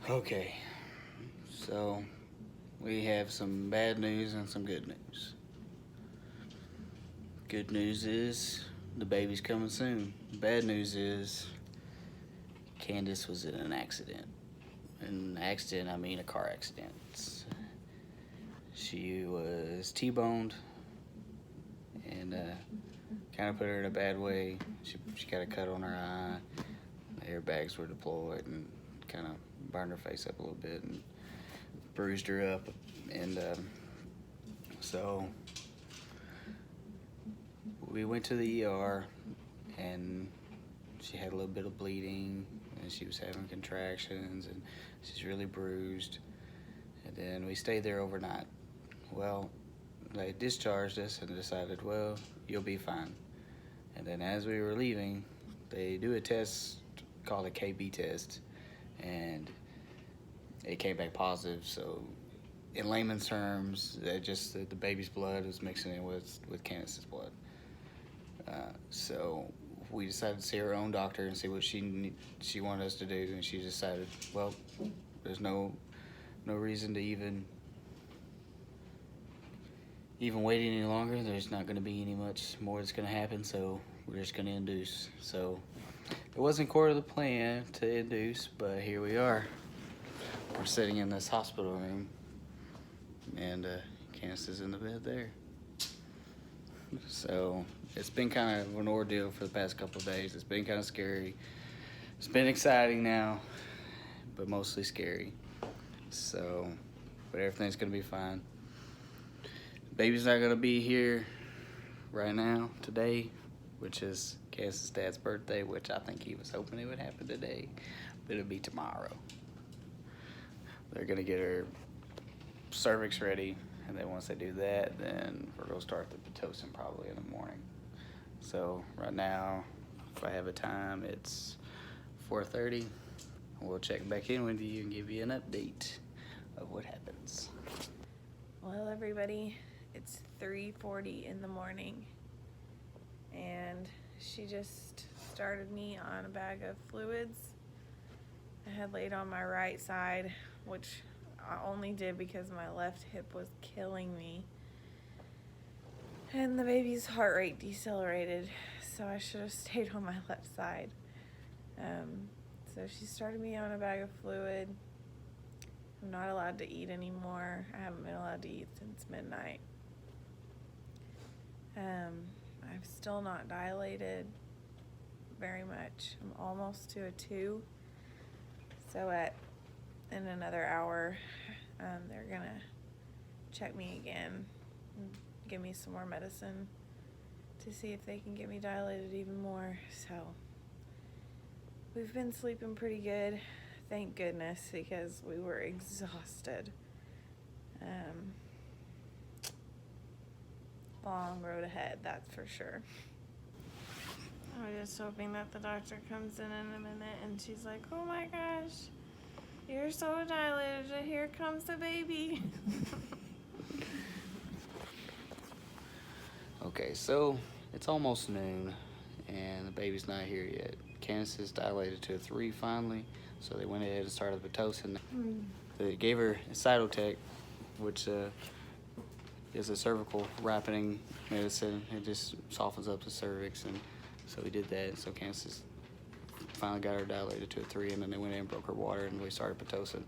Okay, so we have some bad news and some good news. Good news is the baby's coming soon. Bad news is Candace was in an accident. An accident, I mean a car accident. She was T-boned and kind of put her in a bad way. She got a cut on her eye. The airbags were deployed and kind of burned her face up a little bit and bruised her up. And so we went to the ER and she had a little bit of bleeding and she was having contractions and she's really bruised. And then we stayed there overnight. Well, they discharged us and decided, well, you'll be fine. And then as we were leaving, they do a test called a KB test, and it came back positive. So in layman's terms, that just the baby's blood was mixing in with Candace's blood. So we decided to see our own doctor and see what she wanted us to do, and she decided, well, there's no reason to even wait any longer. There's not going to be any much more that's going to happen, so we're just going to induce. So it wasn't core to the plan to induce, but here we are. We're sitting in this hospital room, and Candace is in the bed there. So it's been kind of an ordeal for the past couple of days. It's been kind of scary. It's been exciting now, but mostly scary. So, but everything's going to be fine. Baby's not going to be here right now, today, which is Candace's dad's birthday, which I think he was hoping it would happen today, but it'll be tomorrow. They're going to get her cervix ready, and then once they do that, then we're going to start the Pitocin probably in the morning. So right now, if I have a time, it's 4:30. We'll check back in with you and give you an update of what happens. Well, everybody, it's 3:40 in the morning, and she just started me on a bag of fluids. I had laid on my right side, which I only did because my left hip was killing me. And the baby's heart rate decelerated, so I should have stayed on my left side. So she started me on a bag of fluid. I'm not allowed to eat anymore. I haven't been allowed to eat since midnight. I'm still not dilated very much. I'm almost to a 2. So in another hour, they're gonna check me again and give me some more medicine to see if they can get me dilated even more. So we've been sleeping pretty good, thank goodness, because we were exhausted. Long road ahead, that's for sure. I'm just hoping that the doctor comes in a minute and she's like, oh my gosh, you're so dilated, here comes the baby. Okay, so it's almost noon, and the baby's not here yet. Candace is dilated to a 3 finally, so they went ahead and started the Pitocin. They gave her Cytotec, which is a cervical wrapping medicine. It just softens up the cervix, and so we did that. So Candace finally got her dilated to a 3, and then they went in and broke her water, and we started Pitocin.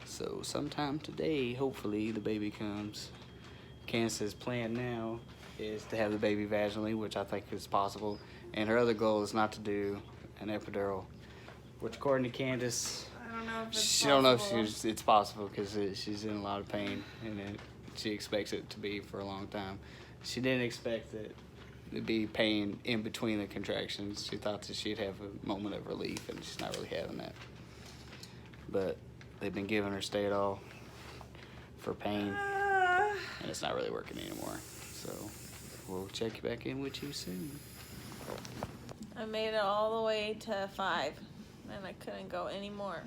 So sometime today, hopefully, the baby comes. Candace's plan now is to have the baby vaginally, which I think is possible, and her other goal is not to do an epidural, which according to Candace, I don't know if it's she possible. don't know if it's possible because she's in a lot of pain, and she expects it to be for a long time. She didn't expect that it'd be pain in between the contractions. She thought that she'd have a moment of relief, and she's not really having that. But they've been giving her Stay-It-All for pain, and it's not really working anymore. So we'll check back in with you soon. I made it all the way to 5, and I couldn't go anymore.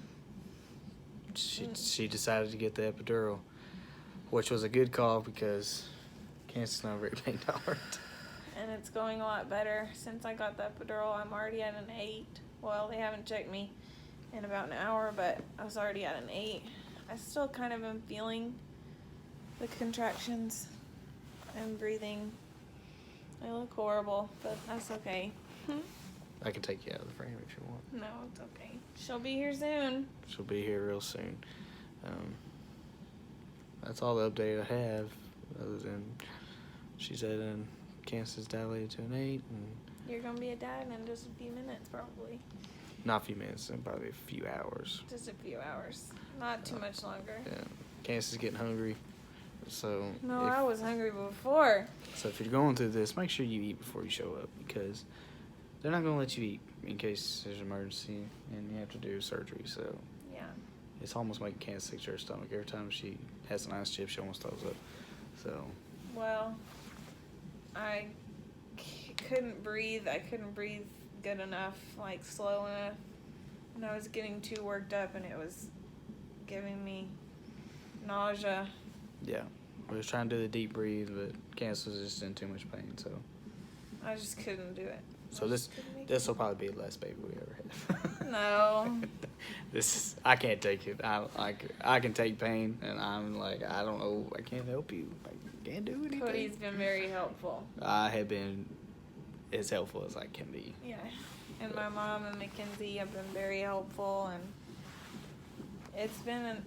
She decided to get the epidural, which was a good call because Candace's not very pain tolerant. And it's going a lot better since I got the epidural. I'm already at an 8. Well, they haven't checked me, in about an hour, but I was already at an 8. I still kind of am feeling the contractions and breathing. I look horrible, but that's okay. I can take you out of the frame if you want. No, it's okay. She'll be here soon. She'll be here real soon. That's all the update I have, other than she said cancer's dilated to an 8. And You're going to be a dad in just a few minutes, probably. not a few minutes, in probably a few hours. Just a few hours. Not too much longer. Yeah, Cancer's getting hungry. So No, I was hungry before. So if you're going through this, make sure you eat before you show up, because they're not going to let you eat in case there's an emergency and you have to do surgery. So Yeah. it's almost making Cancer sick to her stomach. Every time she has an ice chip, she almost throws up. So Well, I couldn't breathe. I couldn't breathe good enough, like slow enough. And I was getting too worked up, and it was giving me nausea. yeah, we was trying to do the deep breathe, but Cancer was just in too much pain. So I just couldn't do it. So this will probably be the last baby we ever have. No. I can't take it. I can take pain, and I'm like, I don't know, I can't help you. I can't do anything. Cody's been very helpful. I have been as helpful as I can be. Yeah. And my mom and Mackenzie have been very helpful, and it's been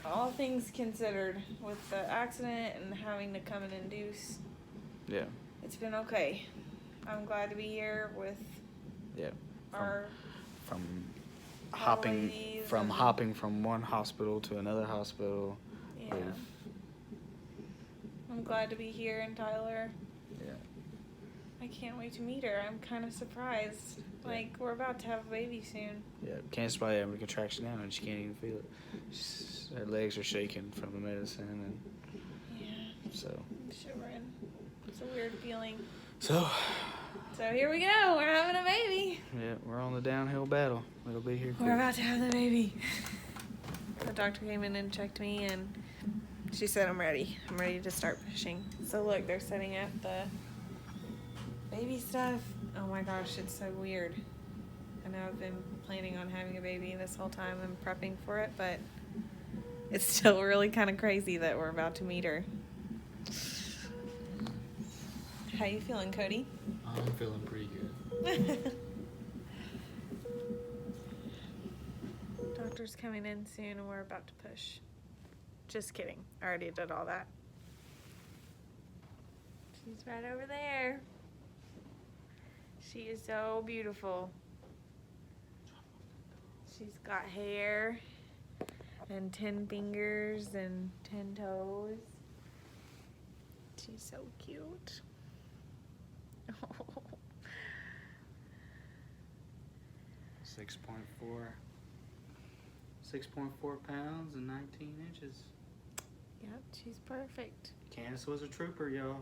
all things considered with the accident and having to come and induce. Yeah. It's been okay. I'm glad to be here with our from hopping ladies from and- hopping from one hospital to another hospital. Yeah. with- I'm glad to be here in Tyler. yeah. I can't wait to meet her. I'm kind of surprised. Yeah. Like, we're about to have a baby soon. Yeah. Cancer's probably having a contraction now, and she can't even feel it. Her legs are shaking from the medicine, and Yeah. so. I'm shivering. It's a weird feeling. So. So here we go. We're having a baby. Yeah, we're on the downhill battle. It'll be here quick. We're about to have the baby. The doctor came in and checked me, and she said I'm ready. I'm ready to start pushing. So look, they're setting up the baby stuff. Oh my gosh, it's so weird. I know I've been planning on having a baby this whole time and prepping for it, but it's still really kind of crazy that we're about to meet her. How you feeling, Cody? I'm feeling pretty good. Doctor's coming in soon and we're about to push. Just kidding. I already did all that. She's right over there. She is so beautiful. She's got hair and 10 fingers and 10 toes. She's so cute. 6.4 pounds and 19 inches. Yep, she's perfect. Candace was a trooper, y'all.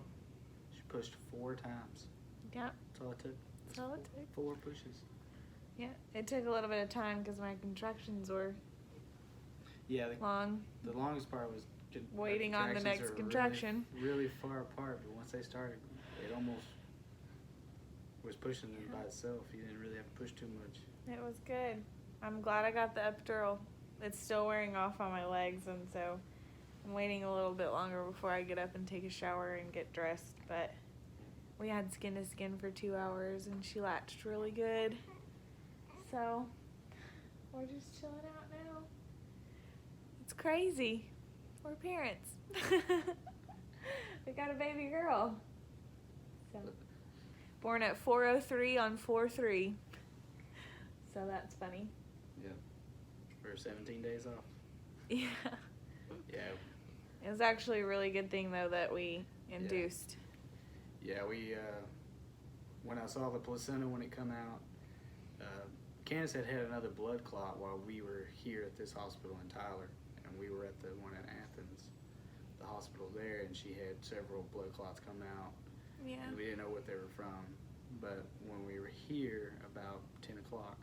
She pushed 4 times. Yep, That's all it took. that's all it took. 4 pushes. Yeah, it took a little bit of time because my contractions were Yeah, long. the longest part was Waiting on the contractions next are contraction. Really far apart, but once they started, it almost was pushing them by itself. You didn't really have to push too much. It was good. I'm glad I got the epidural. It's still wearing off on my legs, and so I'm waiting a little bit longer before I get up and take a shower and get dressed. But we had skin to skin for 2 hours, and she latched really good. So we're just chilling out now. It's crazy. We're parents. We got a baby girl. So, born at 4:03 on 4/3. So that's funny. Yeah. We're 17 days off. Yeah. Yeah. It was actually a really good thing though that we induced. Yeah, we, when I saw the placenta when it come out, Candace had another blood clot while we were here at this hospital in Tyler, and we were at the one in Athens, the hospital there, and she had several blood clots come out. Yeah. And we didn't know what they were from, but when we were here about 10 o'clock,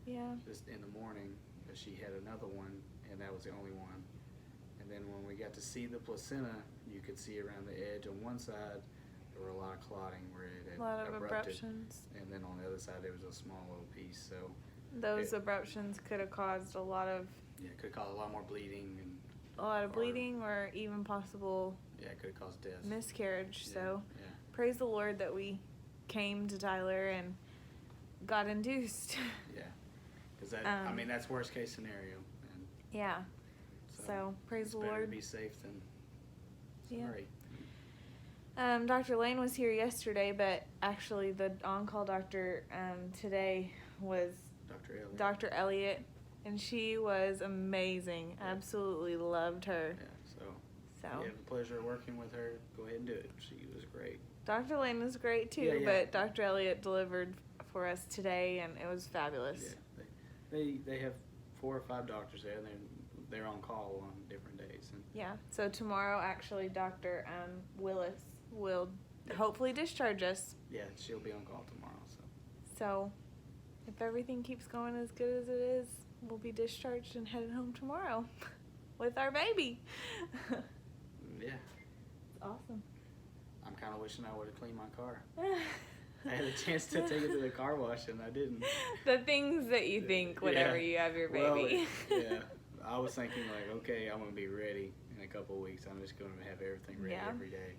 Yeah. just in the morning, she had another one, and that was the only one. And then when we got to see the placenta, you could see around the edge on one side there were a lot of clotting where it had A lot of abrupted, abruptions. and then on the other side there was a small little piece. So those abruptions could have caused a lot of could cause a lot more bleeding bleeding or even possible it could cause death, miscarriage. So yeah. praise the Lord that we came to Tyler and got induced. Yeah, because I mean that's worst case scenario. And yeah. So praise the Lord. Better Lord. to be safe than sorry. Dr. Lane was here yesterday, but actually the on-call doctor today was Dr. Elliott, and she was amazing. Yeah. Absolutely loved her. Yeah, so if you have the pleasure of working with her, go ahead and do it. She was great. Dr. Lane was great too, but Dr. Elliott delivered for us today, and it was fabulous. Yeah, they have 4 or 5 doctors there, and they're on call on different days. And yeah, so tomorrow actually Dr. Willis will hopefully discharge us. Yeah, she'll be on call tomorrow. So if everything keeps going as good as it is, we'll be discharged and headed home tomorrow with our baby. Yeah. It's awesome. I'm kind of wishing I would have cleaned my car. I had a chance to take it to the car wash, and I didn't. The things that you think whenever you have your baby. Well, yeah. I was thinking, like, okay, I'm going to be ready in a couple of weeks. I'm just going to have everything ready every day.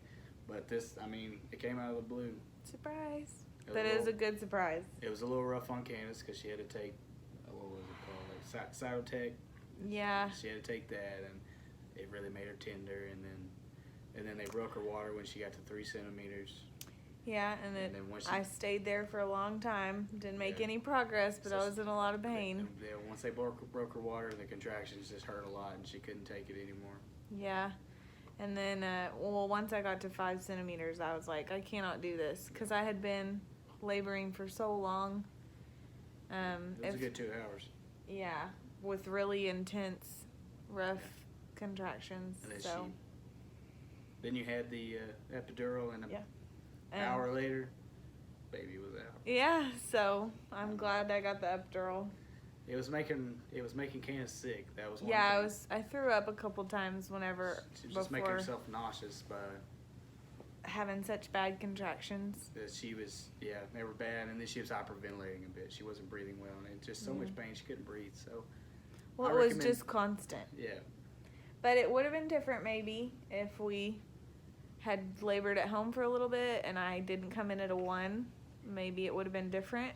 But this, I mean, it came out of the blue. Surprise. But it was a good surprise. It was a little rough on Candace because she had to take, what was it called, like Cytotec. Yeah. She had to take that, and it really made her tender. And then they broke her water when she got to 3 centimeters. Yeah, and then I stayed there for a long time. Didn't make any progress, but I was in a lot of pain. Once they broke her water, the contractions just hurt a lot, and she couldn't take it anymore. Yeah. And then, once I got to 5 centimeters, I was like, I cannot do this, because I had been laboring for so long. It was a good 2 hours. Yeah, with really intense, rough contractions. And then then you had the epidural, and an hour later, baby was out. Yeah, so I'm glad I got the epidural. It was making Candace sick. That was one thing. thing. I threw up a couple times whenever she was just making herself nauseous by having such bad contractions. She was they were bad, and then she was hyperventilating a bit. She wasn't breathing well, and just so much pain she couldn't breathe. So it was just constant. Yeah. But it would have been different maybe if we had labored at home for a little bit and I didn't come in at a 1. Maybe it would have been different.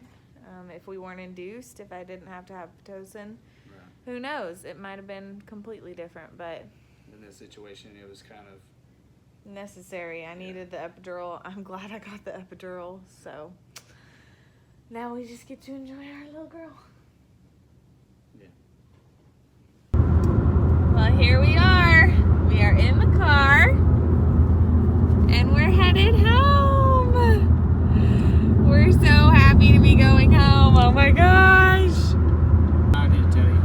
If we weren't induced, if I didn't have to have Pitocin. Right. Who knows? It might have been completely different, but in this situation, it was kind of necessary. I needed the epidural. I'm glad I got the epidural. So now we just get to enjoy our little girl. Yeah. Well, here we are. We are in the car, and we're headed home. We're so happy to be going home. Oh my gosh. I need to tell you,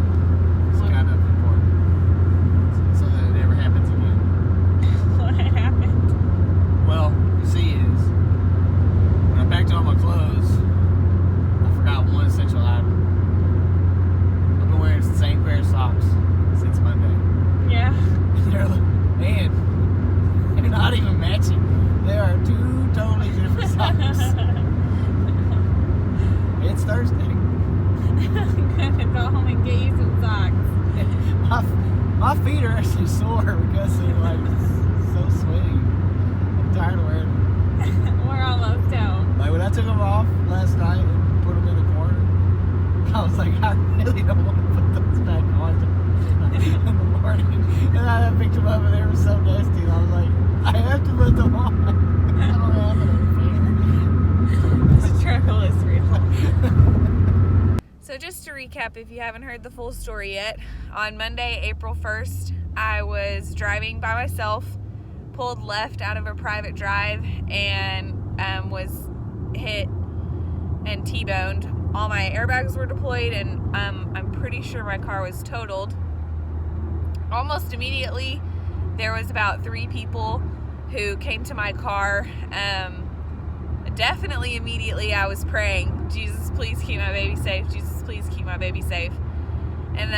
it's kind of important so that it never happens again. What happened? Well, you see is, when I packed all my clothes, I forgot one essential item. I've been wearing the same pair of socks since Monday. Yeah. They're not even matching. They are 2 totally different socks. It's Thursday. I'm gonna go home and get you some socks. My feet are actually sore because they're like so sweaty. I'm tired of wearing them. We're almost home. Like when I took them off last night and put them in the corner, I was like, I really don't want to put those back on in the morning. And I picked them up and they were so nasty. And I was like, I have to put them on. I don't have it. The struggle is real. So just to recap, if you haven't heard the full story yet, on Monday, April 1st, I was driving by myself, pulled left out of a private drive, and was hit and T-boned. All my airbags were deployed, and I'm pretty sure my car was totaled. Almost immediately, there was about 3 people who came to my car. Definitely immediately I was praying, Jesus, please keep my baby safe. Jesus, please keep my baby safe. And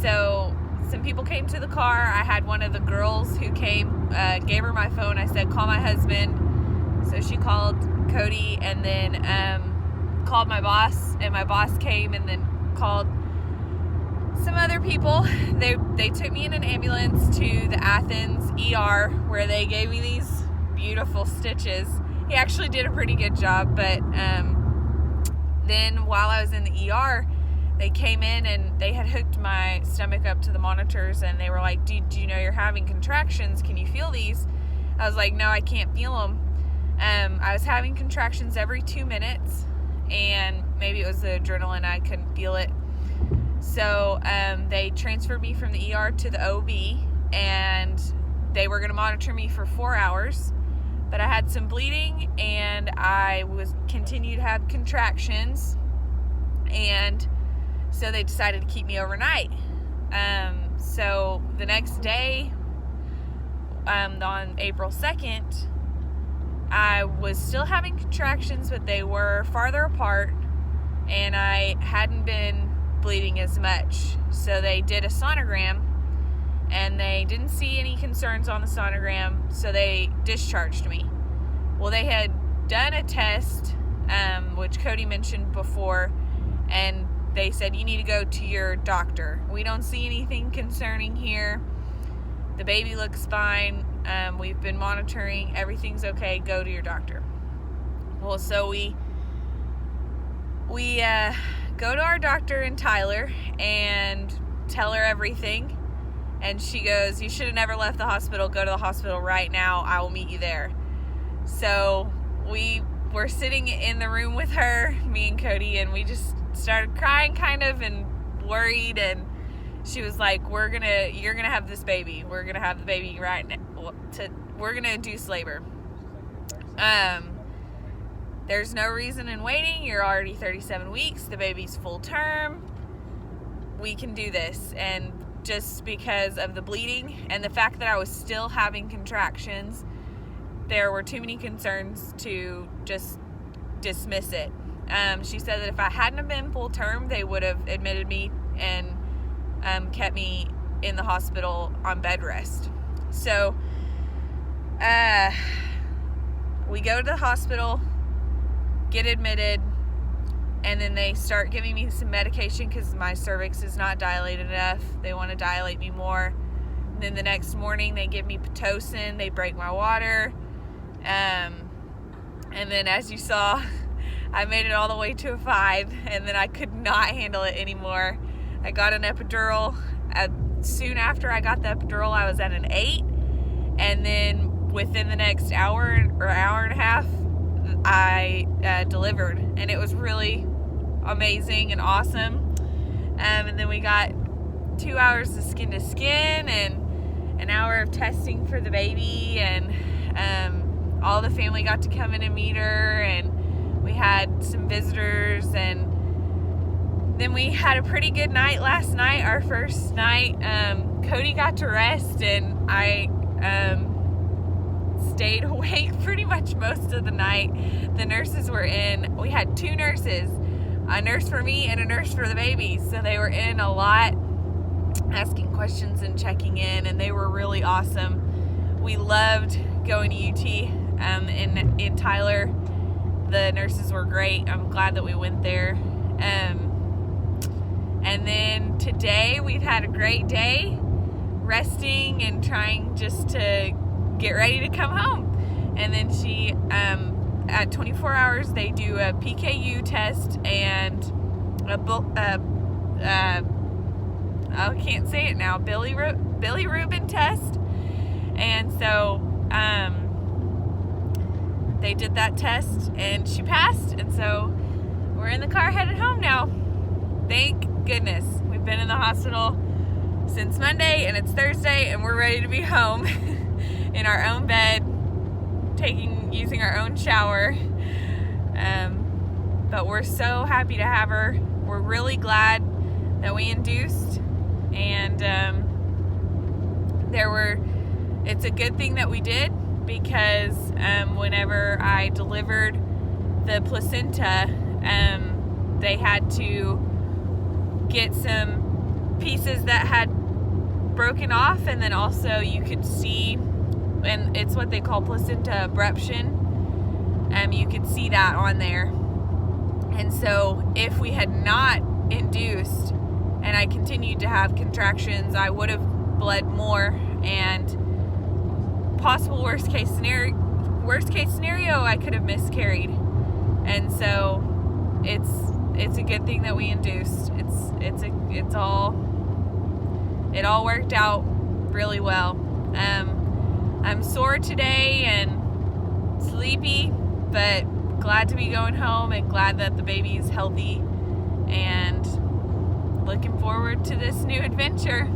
so some people came to the car. I had one of the girls who came, gave her my phone. I said, call my husband. So she called Cody, and then called my boss, and my boss came and then called some other people. They took me in an ambulance to the Athens ER, where they gave me these beautiful stitches. He actually did a pretty good job, but then while I was in the ER, they came in and they had hooked my stomach up to the monitors, and they were like, do you know you're having contractions? Can you feel these? I was like, no, I can't feel them. I was having contractions every 2 minutes, and maybe it was the adrenaline, I couldn't feel it. So they transferred me from the ER to the OB, and they were going to monitor me for 4 hours. But I had some bleeding, and I continued to have contractions, and so they decided to keep me overnight. So the next day, on April 2nd, I was still having contractions, but they were farther apart, and I hadn't been bleeding as much. So they did a sonogram, and they didn't see any concerns on the sonogram, so they discharged me. Well, they had done a test, which Cody mentioned before, and they said, you need to go to your doctor. We don't see anything concerning here. The baby looks fine. We've been monitoring. Everything's okay. Go to your doctor. Well, so we go to our doctor in Tyler and tell her everything. And she goes, you should have never left the hospital. Go to the hospital right now. I will meet you there. So we were sitting in the room with her, me and Cody, and we just started crying kind of and worried. And she was like, you're going to have this baby. We're going to have the baby right now. We're going to induce labor. There's no reason in waiting. You're already 37 weeks. The baby's full term. We can do this. And just because of the bleeding and the fact that I was still having contractions, there were too many concerns to just dismiss it. She said that if I hadn't have been full term, they would have admitted me and kept me in the hospital on bed rest. So we go to the hospital, get admitted, and then they start giving me some medication because my cervix is not dilated enough. They want to dilate me more. And then the next morning they give me Pitocin. They break my water. And then, as you saw, I made it all the way to a 5, and then I could not handle it anymore. I got an epidural. Soon after I got the epidural, I was at an 8, and then within the next hour or hour and a half, I delivered, and it was really amazing and awesome. And then we got 2 hours of skin to skin and an hour of testing for the baby, and all the family got to come in and meet her, and we had some visitors, and then we had a pretty good night last night, our first night. Cody got to rest, and I stayed awake pretty much most of the night. The nurses were in. We had 2 nurses, a nurse for me and a nurse for the baby, so they were in a lot, asking questions and checking in, and they were really awesome. We loved going to UT in Tyler. The nurses were great. I'm glad that we went there. And then today we've had a great day resting and trying just to get ready to come home. And then she, at 24 hours, they do a PKU test and I can't say it now, Billy Rubin test. And so they did that test and she passed, and so we're in the car headed home now. Thank goodness. We've been in the hospital since Monday, and it's Thursday, and we're ready to be home in our own bed, using our own shower. But we're so happy to have her. We're really glad that we induced, and it's a good thing that we did, because whenever I delivered the placenta, they had to get some pieces that had broken off, and then also you could see, and it's what they call placenta abruption. You could see that on there, And so if we had not induced and I continued to have contractions, I would have bled more, and possible worst case scenario, I could have miscarried. And so it's a good thing that we induced. It all worked out really well. I'm sore today and sleepy, but glad to be going home and glad that the baby is healthy, and looking forward to this new adventure.